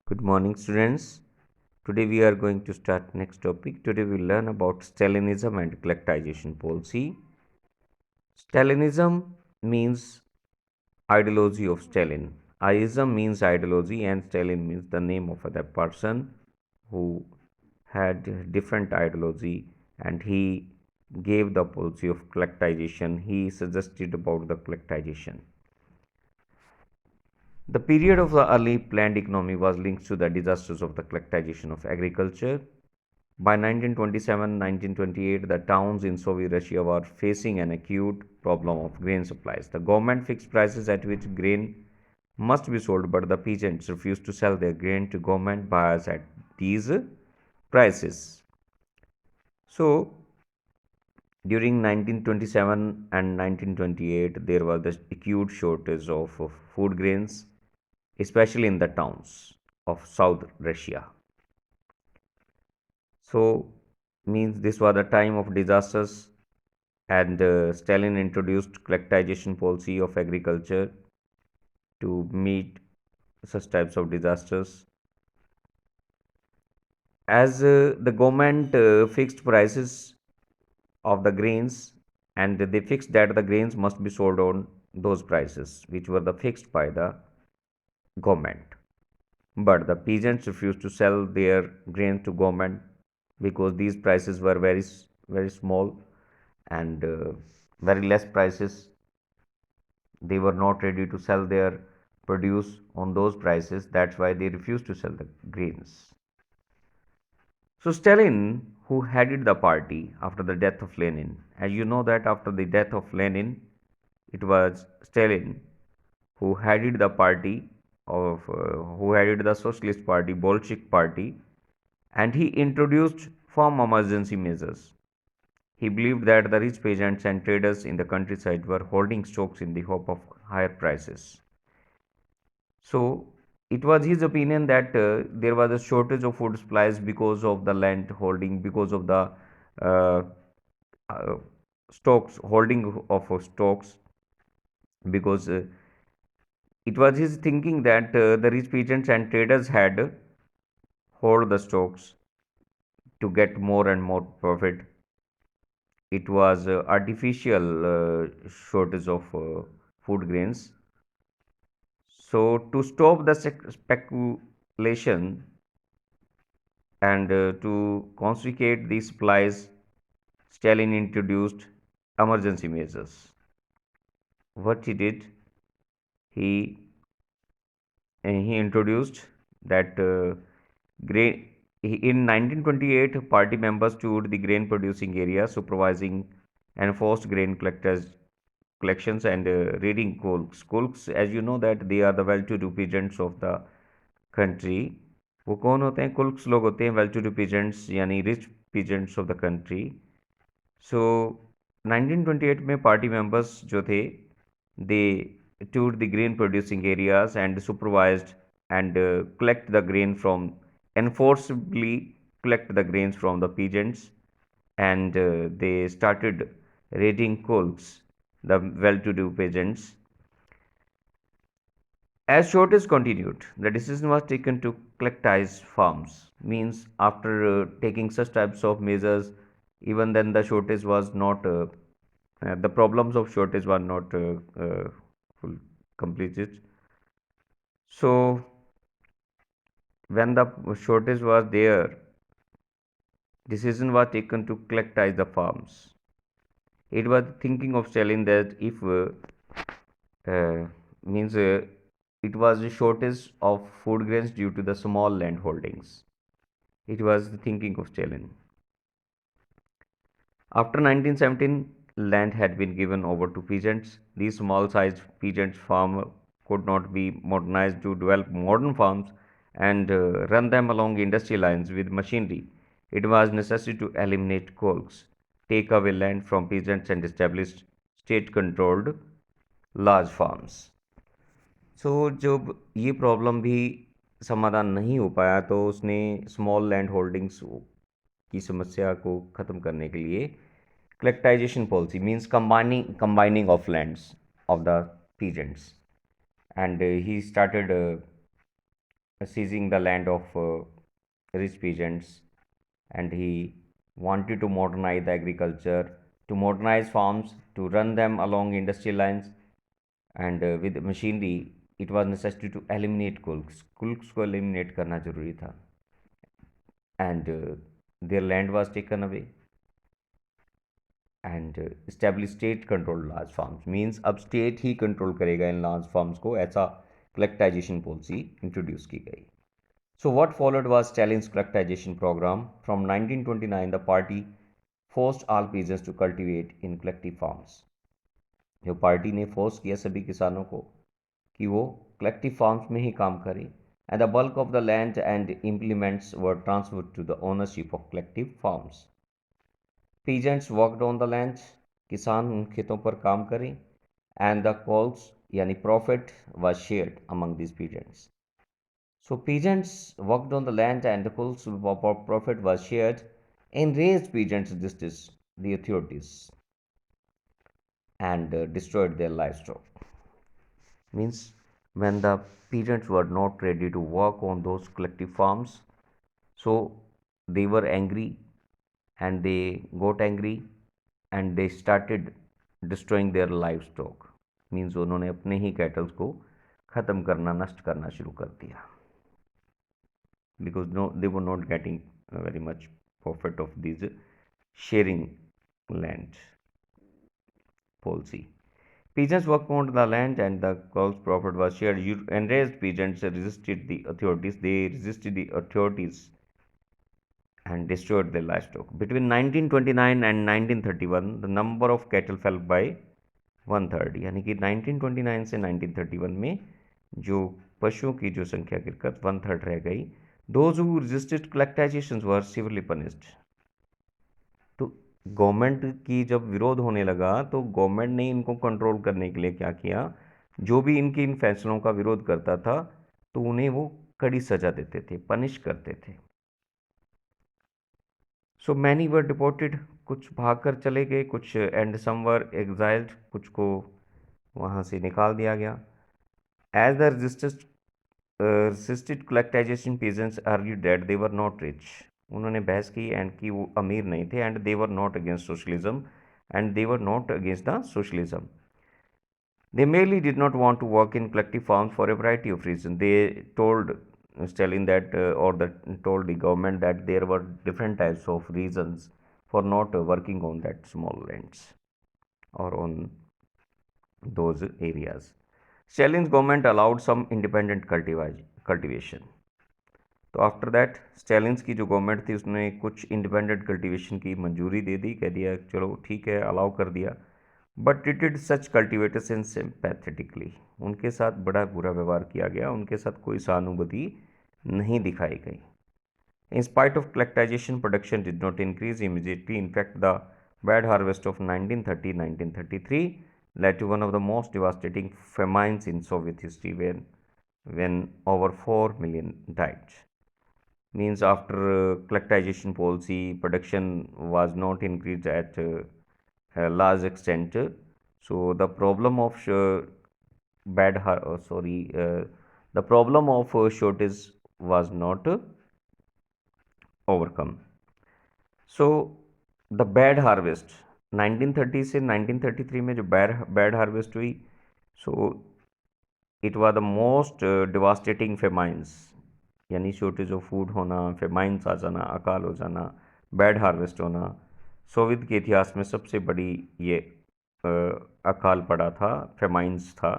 Good morning, students. Today we are going to start next topic. Today we learn about Stalinism and collectivization policy. Stalinism means ideology of Stalin. Ism means ideology, and Stalin means the name of other person who had different ideology, and he gave the policy of collectivization. He suggested about the collectivization. The period of the early planned economy was linked to the disasters of the collectivization of agriculture. By 1927-1928, the towns in Soviet Russia were facing an acute problem of grain supplies. The government fixed prices at which grain must be sold, but the peasants refused to sell their grain to government buyers at these prices. So, during 1927 and 1928, there was the acute shortage of food grains, especially in the towns of South Russia. So, means this was the time of disasters, and Stalin introduced collectivization policy of agriculture to meet such types of disasters. As the government fixed prices of the grains, and they fixed that the grains must be sold on those prices which were the fixed by the government. But the peasants refused to sell their grain to government because these prices were very small, and very less prices. They were not ready to sell their produce on those prices. That's why they refused to sell the grains. So Stalin, who headed the party after the death of Lenin, as you know that after the death of Lenin, it was Stalin who headed the party who headed the Socialist Party, Bolshevik Party, and he introduced firm emergency measures. He believed that the rich peasants and traders in the countryside were holding stocks in the hope of higher prices. So it was his opinion that there was a shortage of food supplies because of the land holding, because of the uh, uh, stocks holding of stocks, because it was his thinking that the rich peasants and traders had hold the stocks to get more and more profit. It was artificial shortage of food grains. So to stop the speculation and to concentrate these supplies, Stalin introduced emergency measures. What he did, he he introduced that grain. In 1928, party members toured the grain producing area, supervising enforced grain collections and raiding colks. Colks, as you know, that they are the well-to-do peasants of the country. वो कौन होते हैं? कुल्क्स लोग होते हैं, well to do peasants यानी rich peasants of the country. So 1928 में party members जो थे, दे toured the grain producing areas and supervised and collect the grain from enforcibly collect the grains from the peasants, and they started raiding colks, the well-to-do peasants. As shortage continued, the decision was taken to collectivize farms. Means after taking such types of measures, even then the shortage was not the problems of shortage were not full completed. So when the shortage was there, decision was taken to collectivize the farms. It was thinking of Stalin that if means it was a shortage of food grains due to the small land holdings. It was the thinking of Stalin. After 1917, land had been given over to peasants. These small-sized peasants farm could not be modernized to develop modern farms and run them along industry lines with machinery. It was necessary to eliminate colks, take away land from peasants and establish state-controlled large farms. सो जब ये problem भी समाधान नहीं हो पाया, तो उसने small land holdings की समस्या को ख़त्म करने के लिए collectivisation policy means combining of lands of the peasants, and he started seizing the land of rich peasants, and he wanted to modernize the agriculture, to modernize farms, to run them along industrial lines, and with machinery it was necessary to eliminate kulks को eliminate करना जरूरी था, and their land was taken away, and establish state controlled large farms, means अब state ही control करेगा इन large farms को, ऐसा collectivization policy introduce की गई. So what followed was Stalin's collectivization program. From 1929 the party forced all peasants to cultivate in collective farms. जो party ने force किया सभी किसानों को कि वो collective farms में ही काम करें, and the bulk of the land and implements were transferred to the ownership of collective farms. Peasants worked on the land, किसान उन खेतों पर काम करें, and the coals यानी profit was shared among these peasants. So peasants worked on the land and the coals profit was shared. Enraged peasants resisted the authorities and destroyed their livestock. Means when the peasants were not ready to work on those collective farms, so they were angry, and they got angry, and they started destroying their livestock. Means उन्होंने अपने ही kettles को ख़त्म करना, नष्ट करना शुरू कर दिया, because no, they were not getting very much profit of these sharing land policy. Peasants worked on the land and the cows profit was shared. Enraged peasants resisted the authorities. They resisted the authorities and destroyed their livestock. Between 1929 and 1931, the number of cattle fell by 1/3. यानी कि 1929 से 1931 में जो पशुओं की जो संख्या गिरकर 1/3 रह गई. Those who resisted collectivization were severely punished. तो गवर्नमेंट की जब विरोध होने लगा तो गवर्नमेंट ने इनको कंट्रोल करने के लिए क्या किया, जो भी इनके इन फैसलों का विरोध करता था तो उन्हें वो कड़ी सजा देते थे, पनिश करते थे. सो मैनी वर डिपोर्टेड, कुछ भाग कर चले गए, कुछ एंड सम वर एग्जाइल्ड, कुछ को वहाँ से निकाल दिया गया. As the resisted collectivization peasants argued that they were not rich. उन्होंने बहस की एंड कि वो अमीर नहीं थे, and they were not against socialism, and they were not against the socialism. They merely did not want to work in collective farms for a variety of reasons. They told Stalin that, told the government that there were different types of reasons for not working on that small lands or on those areas. Stalin's government allowed some independent cultivation. तो after that स्टैलिन्स की जो government थी उसने कुछ independent cultivation की मंजूरी दे दी, कह दिया चलो ठीक है, अलाउ कर दिया. बट ट्रीटेड सच कल्टिवेटर्स इन सिंपैथेटिकली, उनके साथ बड़ा बुरा व्यवहार किया गया, उनके साथ कोई सहानुभूति नहीं दिखाई गई. In spite of collectivization, production did not increase immediately. In fact, the bad harvest of 1930-1933 led to one of the most devastating famines in Soviet history, when over 4 million died. Means after collectivization policy, production was not increased at a large extent. So the problem of the problem of shortage was not overcome. So the bad harvest 1930 से 1933 में जो bad harvest हुई, so it was the most devastating famines, यानी shortage of food होना, famines आ जाना, अकाल हो जाना, बैड हार्वेस्ट होना. सोवियत के इतिहास में सबसे बड़ी ये अकाल पड़ा था, फेमाइंस था,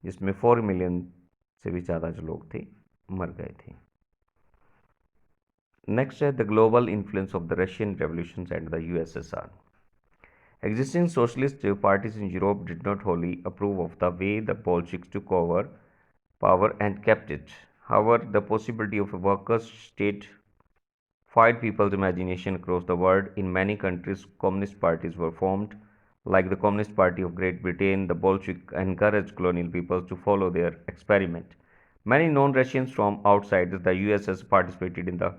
जिसमें 4 मिलियन से भी ज़्यादा जो लोग थे मर गए थे. नेक्स्ट है the global influence of the Russian revolutions and the USSR. Existing socialist parties in Europe did not wholly approve of the way the Bolsheviks took over power and kept it. However, the possibility of a workers' state fired people's imagination across the world. In many countries, communist parties were formed. Like the Communist Party of Great Britain, the Bolsheviks encouraged colonial peoples to follow their experiment. Many non-Russians from outside the USS participated in the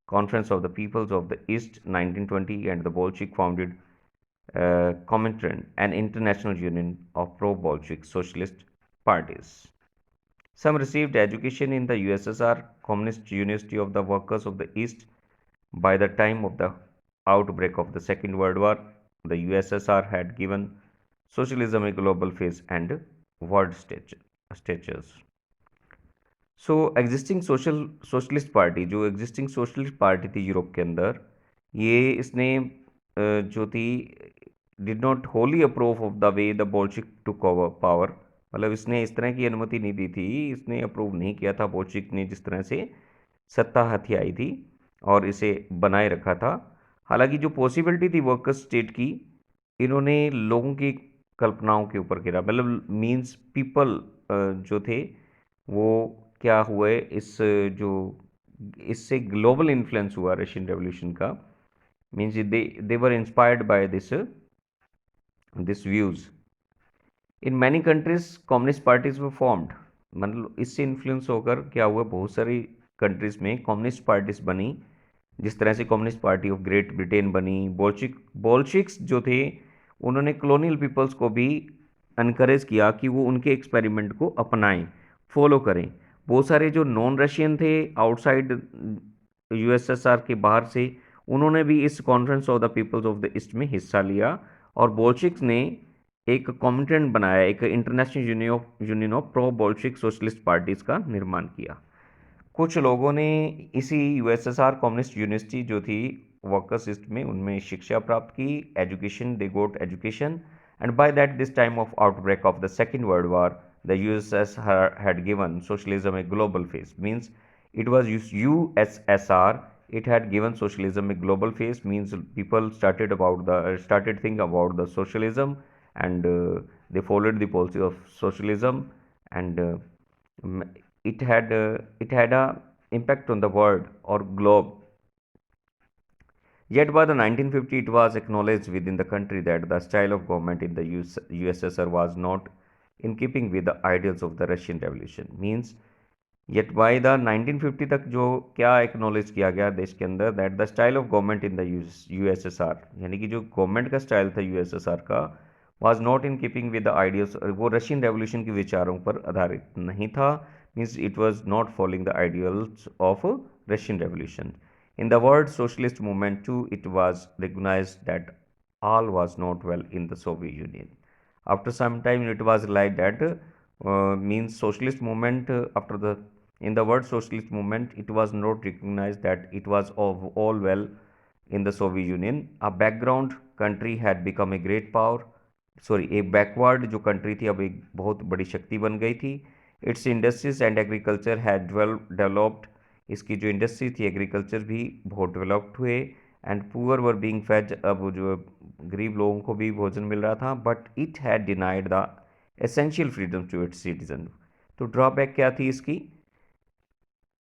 Conference of the Peoples of the East 1920, and the Bolshevik founded Comintern, an international union of pro-Bolshevik socialist parties. Some received education in the USSR, Communist University of the Workers of the East. By the time of the outbreak of the Second World War, the USSR had given socialism a global face and world status. So existing socialist party, जो existing socialist party थी Europe के अंदर, ये इसने जो थी did not wholly approve of the way the Bolshevik took over power. मतलब इसने इस तरह की अनुमति नहीं दी थी, इसने अप्रूव नहीं किया था बोल्शिक ने जिस तरह से सत्ता हथियाई थी और इसे बनाए रखा था। हालांकि जो पॉसिबिलिटी थी वर्कर्स स्टेट की, इन्होंने लोगों की कल्पनाओं के ऊपर गिरा। मतलब मीन्स पीपल जो थे वो क्या हुए, इस जो इससे ग्लोबल इन्फ्लुएंस हुआ रशियन रेवोल्यूशन का। Means they were inspired by this views. In many countries communist parties were formed. मतलब इससे इन्फ्लुएंस होकर क्या हुआ, बहुत सारी कंट्रीज में कम्युनिस्ट पार्टीज बनी। जिस तरह से communist party of great Britain बनी। बोल्शिक्स जो थे, उन्होंने कॉलोनियल पीपल्स को भी अनकरेज किया कि वो उनके एक्सपेरिमेंट को अपनाएं, फॉलो करें। बहुत सारे जो नॉन रशियन थे आउटसाइड यूएसएसआर के बाहर से, उन्होंने भी इस conference of the peoples of the East में हिस्सा लिया। और बोल्शिक्स ने एक कॉमिटेंट बनाया, एक international union of pro Bolshevik socialist parties का निर्माण किया। कुछ लोगों ने इसी यूएसएसआर कम्युनिस्ट यूनिवर्सिटी जो थी वर्कर्स ईस्ट में, उनमें शिक्षा प्राप्त की। Education, they got education, and by that this time of outbreak of the Second World War the USSR had given socialism a global face. Means it was USSR, it had given socialism a global face. Means people started thinking about the socialism, and they followed the policy of socialism, and it had a impact on the world or globe. Yet by the 1950, it was acknowledged within the country that the style of government in the USSR was not in keeping with the ideals of the Russian Revolution. Means yet by the 1950 तक जो क्या acknowledge किया गया देश के अंदर, that the style of government in the USSR, यानी कि जो गवर्नमेंट का स्टाइल था यूएसएसआर का, was not in keeping with the ideals, वो रशियन रेवोल्यूशन के विचारों पर आधारित नहीं था। Means it was not following the ideals of Russian revolution. In the world socialist movement too, it was recognized that all was not well in the Soviet Union. After some time, it was like that means socialist movement after the in the word socialist movement, it was not recognized that it was all well in the Soviet Union. A background country had become a great power. Sorry, एक backward जो country थी अब एक बहुत बड़ी शक्ति बन गई थी। It's industries and agriculture had developed. इसकी जो इंडस्ट्री थी, एग्रीकल्चर भी बहुत डेवलप्ड हुए। And poor were being fade, अब जो गरीब लोगों को भी भोजन मिल रहा था। But it had denied the essential freedom to its citizen. तो ड्रॉबैक क्या थी इसकी?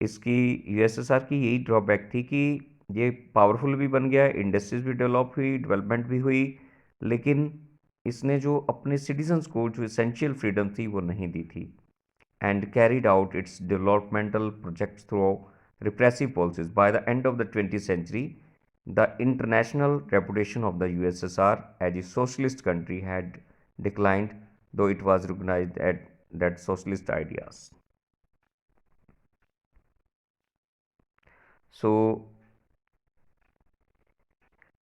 इसकी यूएसएसआर की यही ड्रॉबैक थी कि ये पावरफुल भी बन गया, इंडस्ट्रीज भी डेवलप हुई, डेवलपमेंट भी हुई, लेकिन इसने जो अपने सिटीजन्स को जो एसेंशियल फ्रीडम थी वो नहीं दी थी। And carried out it's developmental projects through repressive policies. By the end of the 20th century, the international reputation of the USSR as a socialist country had declined, though it was recognized that socialist ideas. So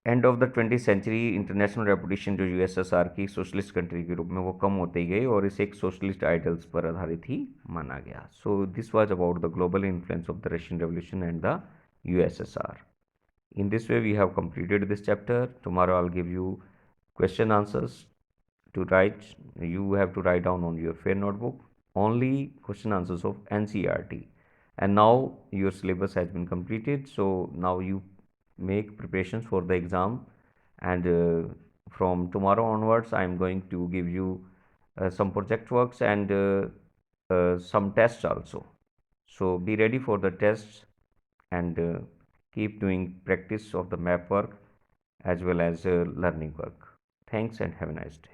end of the 20th century international reputation जो USSR की socialist country के रूप में वो कम होते ही गई और इसे एक सोशलिस्ट आइडल्स पर आधारित ही माना गया। So this was about the global influence of the Russian revolution and the USSR. In this way, we have completed this chapter. Tomorrow, I'll give you question answers to write. You have to write down on your fair notebook only question answers of NCERT. And now your syllabus has been completed. So now you make preparations for the exam. And from tomorrow onwards, I am going to give you some project works and some tests also. So be ready for the tests and keep doing practice of the map work as well as learning work. Thanks and have a nice day.